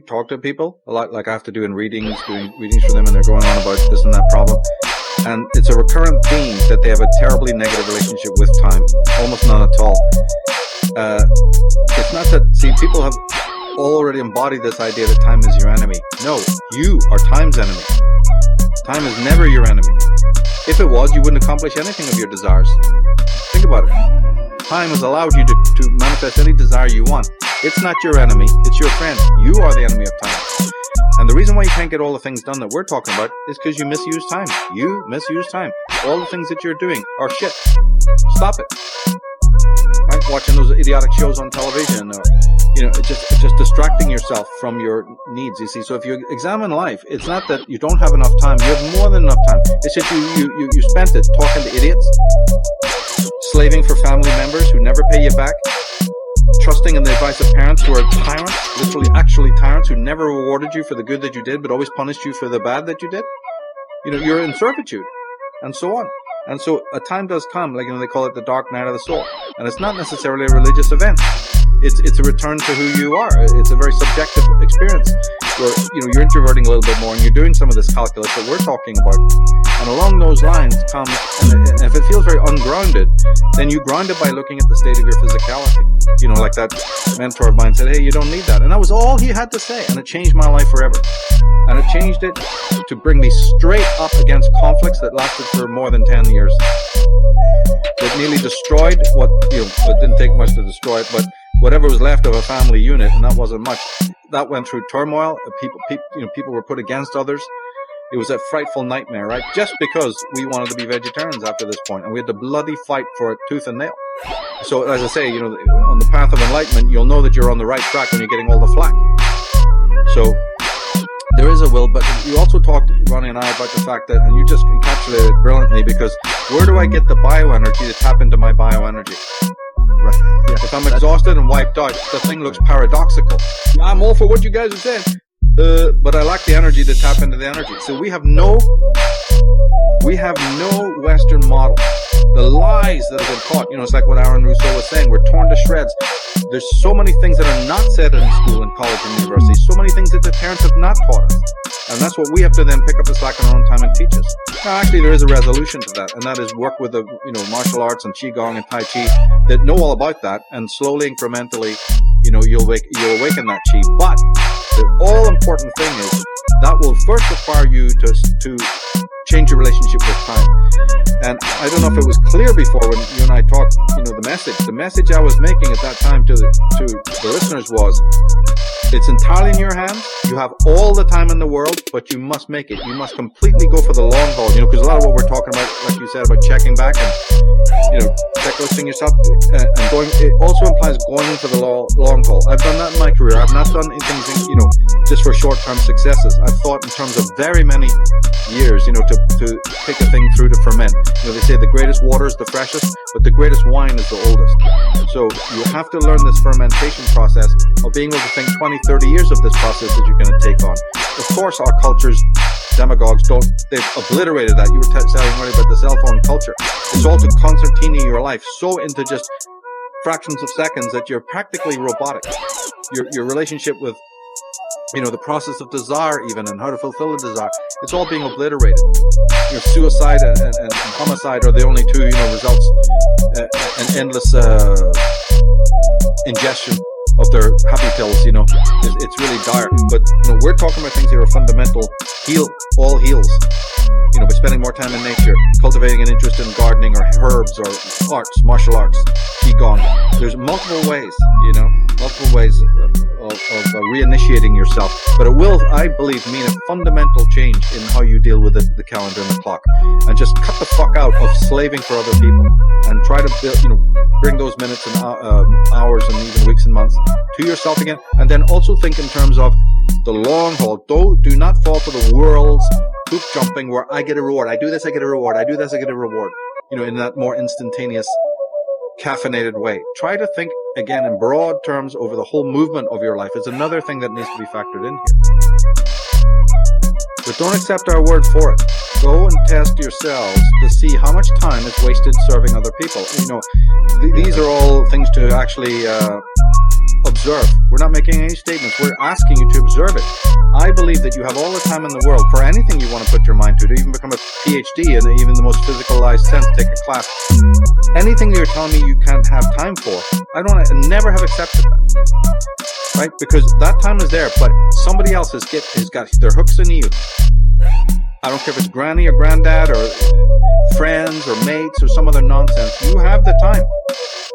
talk to people a lot, like I have to doing readings for them, and they're going on about this and that problem. And it's a recurrent theme that they have a terribly negative relationship with time, almost none at all. It's not that, see, people have already embodied this idea that time is your enemy. No, you are time's enemy. Time is never your enemy. If it was, you wouldn't accomplish anything of your desires. Think about it. Time has allowed you to manifest any desire you want. It's not your enemy, it's your friend. You are the enemy of time. And the reason why you can't get all the things done that we're talking about is because you misuse time. You misuse time. All the things that you're doing are shit. Stop it. Right? Watching those idiotic shows on television, or just distracting yourself from your needs. You see, so if you examine life, it's not that you don't have enough time. You have more than enough time. It's just you spent it talking to idiots, slaving for family members who never pay you back, trusting in the advice of parents who are tyrants, literally actually tyrants, who never rewarded you for the good that you did, but always punished you for the bad that you did. You're in servitude, and so on. And so a time does come, like they call it the dark night of the soul, and it's not necessarily a religious event. It's a return to who you are. It's a very subjective experience where you're introverting a little bit more, and you're doing some of this calculus that we're talking about. And along those lines comes, and if it feels very ungrounded, then you ground it by looking at the state of your physicality. Like that mentor of mine said, hey, you don't need that. And that was all he had to say, and it changed my life forever. And it changed it to bring me straight up against conflicts that lasted for more than 10 years. That nearly destroyed what, it didn't take much to destroy it, but whatever was left of a family unit, and that wasn't much, that went through turmoil. People were put against others. It was a frightful nightmare, right? Just because we wanted to be vegetarians after this point, and we had to bloody fight for it tooth and nail. So, as I say, on the path of enlightenment, you'll know that you're on the right track when you're getting all the flack. So, there is a will, but you also talked, Ronnie and I, about the fact that, and you just encapsulated it brilliantly, because where do I get the bioenergy to tap into my bioenergy? Right. Yeah. If I'm exhausted and wiped out, the thing looks paradoxical. I'm all for what you guys are saying, but I lack the energy to tap into the energy. So we have no Western model. The lies that have been taught, it's like what Aaron Rousseau was saying, we're torn to shreds. There's so many things that are not said in school and college and university, so many things that the parents have not taught us. And that's what we have to then pick up the slack in our own time and teach us. Now, actually, there is a resolution to that, and that is work with the, martial arts and Qigong and Tai Chi that know all about that, and slowly, incrementally, you'll awaken that Qi. But the all-important thing is that will first require you to change your relationship with time. And I don't know if it was clear before when you and I talked, the message I was making at that time to the listeners was, it's entirely in your hands. You have all the time in the world, but you must make it. You must completely go for the long haul, because a lot of what we're talking about, like you said, about checking back and, checklisting yourself and going, it also implies going for the long haul. I've done that in my career. I've not done things, just for short-term successes. I've thought in terms of very many years, to take a thing through to ferment. They say the greatest water is the freshest, but the greatest wine is the oldest. So you have to learn this fermentation process of being able to think 20, 30 years of this process that you're going to take on. Of course, our culture's demagogues they've obliterated that. You were saying earlier about the cell phone culture. It's all to concertina your life so into just fractions of seconds that you're practically robotic. Your relationship with the process of desire, even, and how to fulfill the desire, it's all being obliterated. Suicide and homicide are the only two, results, and endless ingestion of their happy pills, it's really dire. But, we're talking about things that are fundamental, all heals, by spending more time in nature, cultivating an interest in gardening or herbs or arts, martial arts, Qigong. There's multiple ways, of reinitiating yourself. But it will, I believe, mean a fundamental change in how you deal with the calendar and the clock. And just cut the fuck out of slaving for other people and try to build, bring those minutes and hours and even weeks and months to yourself again. And then also think in terms of the long haul. Do not fall for the world's hoop jumping where I get a reward. I do this, I get a reward. I do this, I get a reward. In that more instantaneous, caffeinated way. Try to think again in broad terms over the whole movement of your life. It's another thing that needs to be factored in here. But don't accept our word for it. Go and test yourselves to see how much time is wasted serving other people. These are all things to actually observe. We're not making any statements. We're asking you to observe it. I believe that you have all the time in the world for anything you want to put your mind to even become a PhD in even the most physicalized sense, take a class. Anything you're telling me you can't have time for, I never have accepted that. Right? Because that time is there, but somebody else has got their hooks in you. I don't care if it's granny or granddad or friends or mates or some other nonsense. You have the time,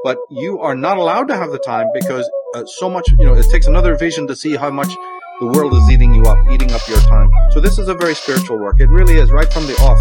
but you are not allowed to have the time because so much, it takes another vision to see how much the world is eating up your time. So this is a very spiritual work. It really is, right from the off.